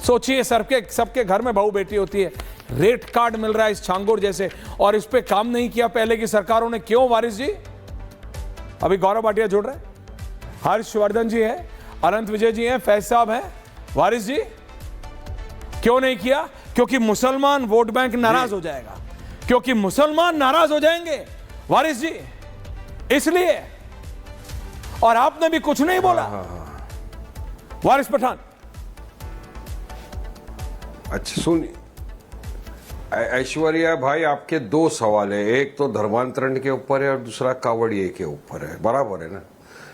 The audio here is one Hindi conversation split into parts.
सोचिए सबके घर में बहू बेटी होती है, रेट कार्ड मिल रहा है इस छांगुर जैसे, और इस पे काम नहीं किया पहले की सरकारों ने। क्यों वारिस जी? अभी गौरव भाटिया जुड़ रहे हैं, हर्षवर्धन जी है, अनंत विजय जी हैं, फैज साहब हैं, वारिस जी क्यों नहीं किया? क्योंकि मुसलमान वोट बैंक नाराज हो जाएगा, क्योंकि मुसलमान नाराज हो जाएंगे वारिस जी, इसलिए। और आपने भी कुछ नहीं बोला। वारिस पठान, अच्छा सुनिए ऐश्वर्या भाई, आपके दो सवाल है, एक तो धर्मांतरण के ऊपर है और दूसरा कावड़िए के ऊपर है, बराबर है ना?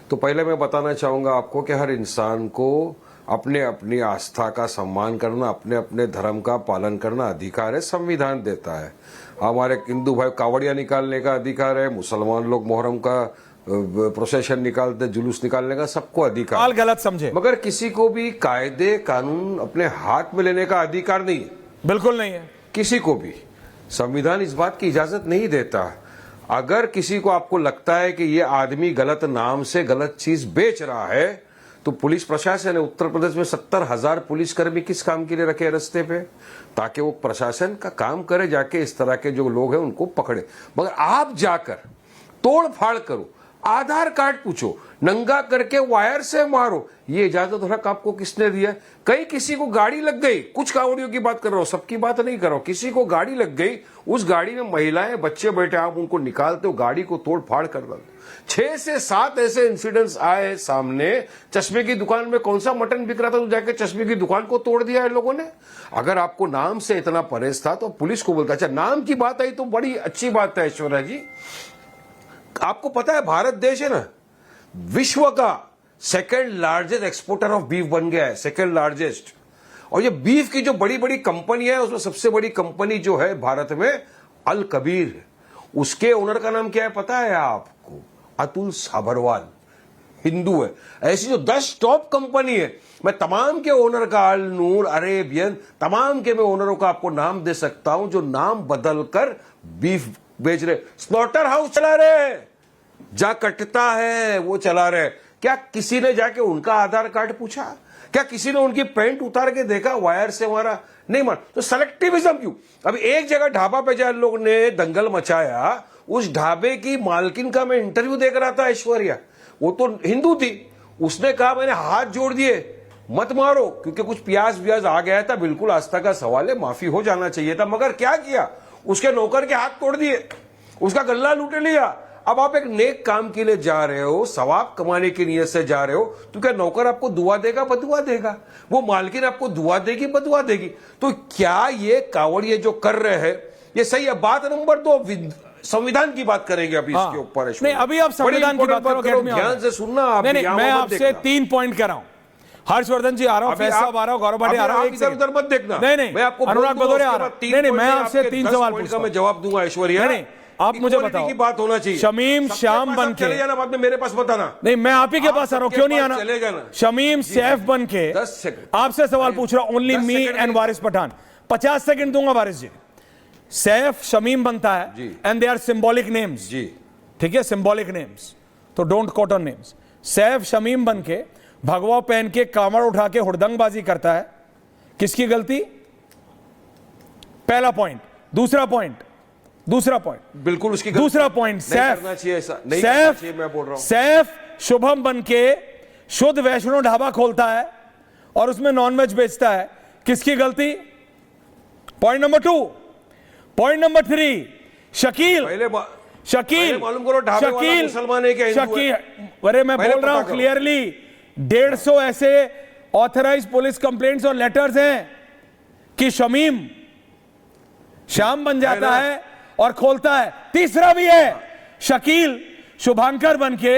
तो पहले मैं बताना चाहूंगा आपको कि हर इंसान को अपने अपनी आस्था का सम्मान करना, अपने अपने धर्म का पालन करना अधिकार है, संविधान देता है। हमारे हिंदू भाई कावड़िया निकालने का अधिकार है, मुसलमान लोग मोहर्रम का प्रोसेशन निकालते, जुलूस निकालने का सबको अधिकार। गलत समझे, मगर किसी को भी कायदे कानून अपने हाथ में लेने का अधिकार नहीं है, बिल्कुल नहीं है किसी को भी। संविधान इस बात की इजाजत नहीं देता। अगर किसी को आपको लगता है कि ये आदमी गलत नाम से गलत चीज बेच रहा है, तो पुलिस प्रशासन है, उत्तर प्रदेश में 70,000 पुलिसकर्मी किस काम के लिए रखे रास्ते पे? ताकि वो प्रशासन का काम करे, जाके इस तरह के जो लोग हैं उनको पकड़े। मगर आप जाकर तोड़ फाड़ करो, आधार कार्ड पूछो, नंगा करके वायर से मारो, ये इजाजत हक आपको किसने दिया? कहीं किसी को गाड़ी लग गई, कुछ कावड़ियों की बात कर रहा हूं, सबकी बात नहीं कर रहा हूं, किसी को गाड़ी लग गई, उस गाड़ी में महिलाएं बच्चे बैठे, आप उनको निकालते हो, गाड़ी को तोड़ फाड़ कर डालते। 6 से 7 ऐसे इंसिडेंट्स आए सामने। चश्मे की दुकान में कौन सा मटन बिक रहा था, तो जाके चश्मे की दुकान को तोड़ दिया है लोगों ने। अगर आपको नाम से इतना परहेज था तो पुलिस को बोलता। अच्छा, नाम की बात आई तो बड़ी अच्छी बात है ऐश्वर्या जी, आपको पता है भारत देश है ना, विश्व का second largest exporter of beef बन गया है, सेकंड लार्जेस्ट। और ये बीफ की जो बड़ी बड़ी कंपनी है, उसमें सबसे बड़ी कंपनी जो है भारत में अल कबीर है। उसके ओनर का नाम क्या है पता है आपको? अतुल साबरवाल, हिंदू है। ऐसी जो 10 टॉप कंपनी है, मैं तमाम के ओनर का, अल नूर, अरेबियन, तमाम के मैं ओनरों का आपको नाम दे सकता हूं जो नाम बदलकर बीफ बेच रहे, स्लॉटर हाउस चला रहे, जहां कटता है वो चला रहे। क्या किसी ने जाके उनका आधार कार्ड पूछा? क्या किसी ने उनकी पैंट उतार के देखा, वायर से मारा? नहीं मान। तो सेलेक्टिविज्म क्यों? अभी एक जगह ढाबा पे जहां लोग ने दंगल मचाया, उस ढाबे की मालकिन का मैं इंटरव्यू देख रहा था ऐश्वर्या, वो तो हिंदू थी, उसने कहा मैंने हाथ जोड़ दिए, मत मारो, क्योंकि कुछ प्याज व्याज आ गया था, बिल्कुल आस्था का सवाल है, माफी हो जाना चाहिए था। मगर क्या किया, उसके नौकर के हाथ तोड़ दिए, उसका गल्ला लूट लिया। अब आप एक नेक काम के लिए जा रहे हो, सवाब कमाने की नीयत से जा रहे हो, तो क्या नौकर आपको दुआ देगा, बदुआ देगा? वो मालकिन आपको दुआ देगी, बदुआ देगी? तो क्या ये कावड़िए जो कर रहे हैं ये सही है? बात नंबर 2, संविधान की बात करेंगे अभी इसके ऊपर। नहीं, अभी आप संविधान की बात करो, ध्यान से सुनना आप। नहीं, मैं आपसे 3 पॉइंट कर रहा हूं। हर्षवर्धन जी आ रहा हूं, फैज साहब आ रहा हूं, गौरव भाटिया आ रहा हूं, इधर उधर मत देखना। नहीं, मैं आपको अनुराग भदौरे आ रहा हूं। नहीं, मैं आपसे 3 सवाल पूछूंगा, मैं जवाब दूंगा ऐश्वर्या। नहीं, आप मुझे बताओ, की बात होना चाहिए। शमीम श्याम बन के चले जाना, बाद में मेरे पास बताना। नहीं, मैं आप ही के पास आ रहा हूं, क्यों नहीं आना? चले जाना। शमीम सैफ बन के 10 सेकंड आपसे सवाल पूछ रहा हूं, only me and Waris Pathan. 50 second दूंगा वारिस जी। सैफ शमीम बनता है and they are symbolic names ji, ठीक है, सिंबॉलिक नेम्स, तो don't quote on names. Saif Shamim बन के भगवा पहन के कामड़ उठा के हुड़दंगबाजी करता है, किसकी गलती? पहला पॉइंट। दूसरा पॉइंट बिल्कुल उसकी दूसरा पॉइंट, सैफ मैं बोल रहा हूं, सैफ शुभम बन के शुद्ध वैष्णो ढाबा खोलता है और उसमें नॉनवेज बेचता है, किसकी गलती? Point number 2। Point number 3, Shakeel मालूम करो ढाबे वाला मुसलमान है क्या, हिंदू है? अरे मैं बोल रहा हूं क्लियरली, 150 ऐसे ऑथराइज पुलिस कंप्लेंट्स और लेटर्स हैं कि शमीम श्याम बन जाता है और खोलता है। तीसरा भी है, शकील शुभांकर बन के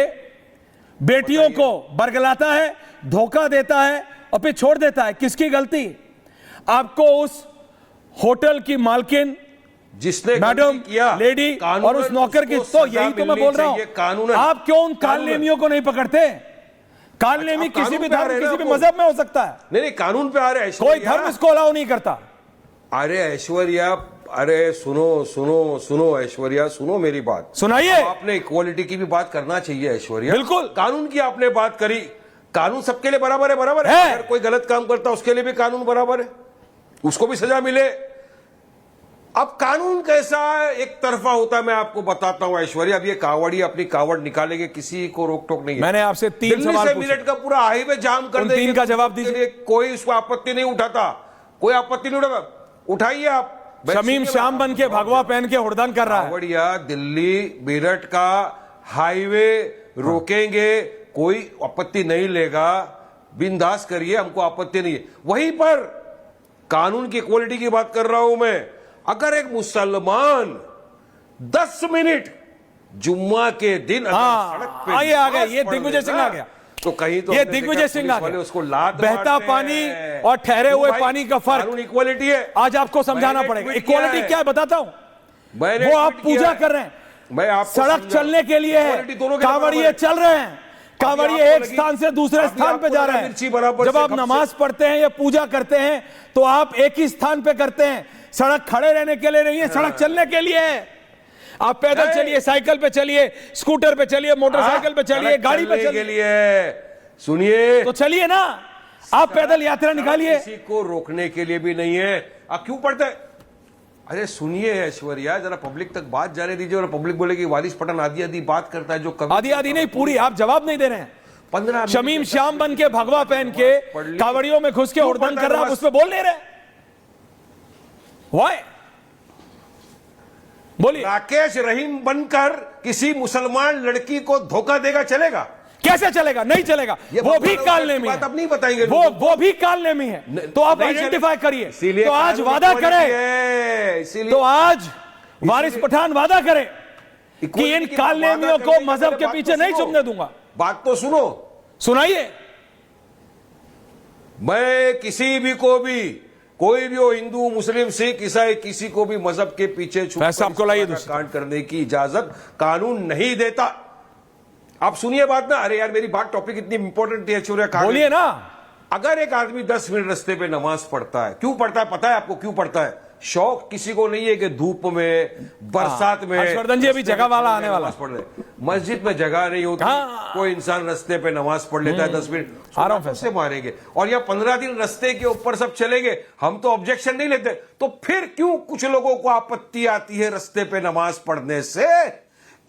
बेटियों को बरगलाता है, धोखा देता है और फिर छोड़ देता है, किसकी गलती? आपको उस होटल की मालकिन, जिसने मैडम, किया, लेडी और उस नौकर की, तो यही तो मैं बोल रहा हूं, आप क्यों उन कालनेमियों को नहीं पकड़ते? कालनेमी किसी भी धर्म, किसी भी मजहब में हो सकता है। नहीं, कानून पे आ रहे हैं, कोई धर्म इसको अलाउ नहीं करता। अरे ऐश्वर्या, अरे सुनो ऐश्वर्या, सुनो मेरी बात, सुनाइए। आपने इक्वालिटी की भी बात करना चाहिए ऐश्वर्या। बिल्कुल, कानून की आपने बात करी, कानून सबके लिए बराबर है, बराबर है। अगर कोई गलत काम करता है उसके लिए भी कानून बराबर है, उसको भी सजा मिले। अब कानून कैसा एक तरफा होता है, मैं आपको बताता हूं ऐश्वर्या। अब ये कावड़ी अपनी कावड़ निकालेंगे, किसी को रोक टोक नहीं है। मैंने आपसे 3 सवाल से पूछे, मिनट का पूरा हाईवे जाम कर देंगे, 3 का जवाब दीजिए। कोई उसको आपत्ति नहीं उठाता, कोई आपत्ति नहीं उठाता। उठाइए आप। शमीम श्याम बन के भगवा पहन के हुड़दंग कर रहा है। कावड़िया दिल्ली मेरठ का हाईवे रोकेंगे, कोई आपत्ति नहीं लेगा, बिंदास करिए, हमको आपत्ति नहीं है। वहीं पर कानून की क्वालिटी की बात कर रहा हूं मैं। अगर एक मुसलमान 10 मिनट जुम्मा के दिन सड़क पे ये आ गया, ये दिग्विजय सिंह आ गया, तो कहीं तो ये दिग्विजय सिंह आ गया। उसको लात बहता पानी और ठहरे हुए पानी का फर्क, इक्वालिटी है। आज आपको समझाना पड़ेगा। इक्वालिटी क्या है बताता हूं। वो आप पूजा कर रहे हैं, मैं आपको सड़क चलने के लिए है, कांवड़िए चल रहे हैं, कांवड़िए एक स्थान से दूसरे स्थान पे जा रहे हैं। जब आप नमाज पढ़ते हैं या पूजा करते हैं तो आप एक ही स्थान पे करते हैं। सड़क खड़े रहने के लिए नहीं है, सड़क चलने के लिए है। आप पैदल चलिए, साइकिल पे चलिए, स्कूटर पे चलिए, मोटरसाइकिल पे चलिए, गाड़ी पे चलिए, सुनिए तो चलिए ना। आप पैदल यात्रा निकालिए, किसी को रोकने के लिए भी नहीं है। आप क्यों पढ़ते हैं? अरे सुनिए ऐश्वर्या, जरा पब्लिक तक बात जाने दीजिए। और पब्लिक बोले कि वारिस पठान आधी आधी बात करता है, जो कभी आधी आधी नहीं पूरी। आप जवाब नहीं दे रहे हैं। 15 शमीम श्याम बन के भगवा पहन के कावड़ियों में घुस के हुड़दंग कर रहा है, उस पर बोल नहीं रहे। वाई बोलिए। राकेश रहीम बनकर किसी मुसलमान लड़की को धोखा देगा, चलेगा? कैसे चलेगा? नहीं चलेगा। वो भी कालनेमी है, अब नहीं बताएंगे वो भी कालनेमी है। तो आप आइडेंटिफाई करिए। तो आज वादा करें, तो आज वारिस पठान वादा करे कि इन कालनेमियों को मजहब के पीछे नहीं चुनने दूंगा। बात तो सुनो, सुनाइए। मैं किसी भी को भी, कोई भी हो, हिंदू मुस्लिम सिख ईसाई, किसी को भी मजहब के पीछे आपको लाइए कांड करने की इजाजत कानून नहीं देता। आप सुनिए बात ना। अरे यार मेरी बात, टॉपिक इतनी इंपॉर्टेंट है, बोलिए ना। अगर एक आदमी 10 मिनट रास्ते पे नमाज पढ़ता है, क्यों पढ़ता है पता है आपको? क्यों पढ़ता है? शौक किसी को नहीं है कि धूप में, बरसात में। हर्षवर्धन जी अभी जगह वाला आने वाला। पढ़ ले, मस्जिद में जगह नहीं होती, कोई इंसान रास्ते पे नमाज पढ़ लेता है 10 मिनट, आराम से मारेंगे। और या 15 दिन रास्ते के ऊपर सब चलेंगे, हम तो ऑब्जेक्शन नहीं लेते। तो फिर क्यों कुछ लोगों को आपत्ति आती है रास्ते पे नमाज पढ़ने से?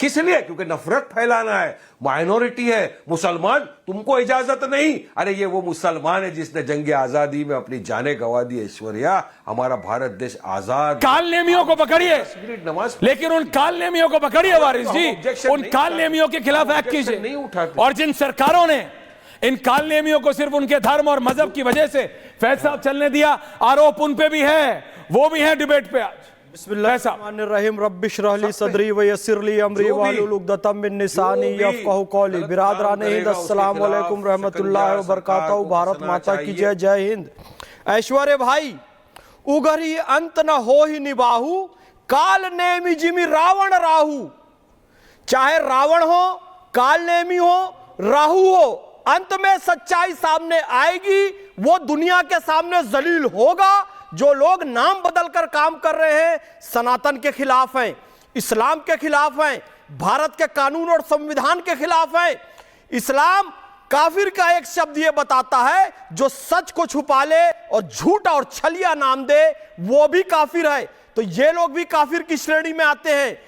किस लिए? क्योंकि नफरत फैलाना है, माइनॉरिटी है, मुसलमान, तुमको इजाजत नहीं। अरे ये वो मुसलमान है जिसने जंग आजादी में अपनी जानें गंवा दी। ऐश्वर्या, हमारा भारत देश आजाद। कालनेमियों को पकड़िए, नमाज, लेकिन उन कालनेमियों को पकड़िए वारिस जी, उन कालनेमियों के खिलाफ एक्ट कीजिए नहीं उठाते। और जिन सरकारों ने इन कालनेमियों को सिर्फ उनके धर्म और मजहब की वजह से फैज साहब चलने दिया, आरोप उन पे भी है, वो भी है डिबेट पे आज। बिस्मिल्लाहिर्रहमानिर्रहीम रब्बिश रहली सदरी व यस्सिरली अमरी वाहलुल उक़दतम मिन लिसानी यफ़क़हू क़ौली। बिरादरान हिंद, अस्सलाम वालेकुम रहमतुल्लाहि व बरकातहू। भारत माता की जय, जय हिंद। ऐश्वर्य भाई, उगरी अंत न हो ही निबाहू, काल नेमी जिमी रावण राहू। चाहे रावण हो, काल नेमी हो, राहू हो, अंत में सच्चाई सामने आएगी। वो दुनिया के सामने जलील होगा। जो लोग नाम बदलकर काम कर रहे हैं, सनातन के खिलाफ हैं, इस्लाम के खिलाफ हैं, भारत के कानून और संविधान के खिलाफ हैं। इस्लाम काफिर का एक शब्द यह बताता है, जो सच को छुपा ले और झूठा और छलिया नाम दे, वो भी काफिर है। तो ये लोग भी काफिर की श्रेणी में आते हैं।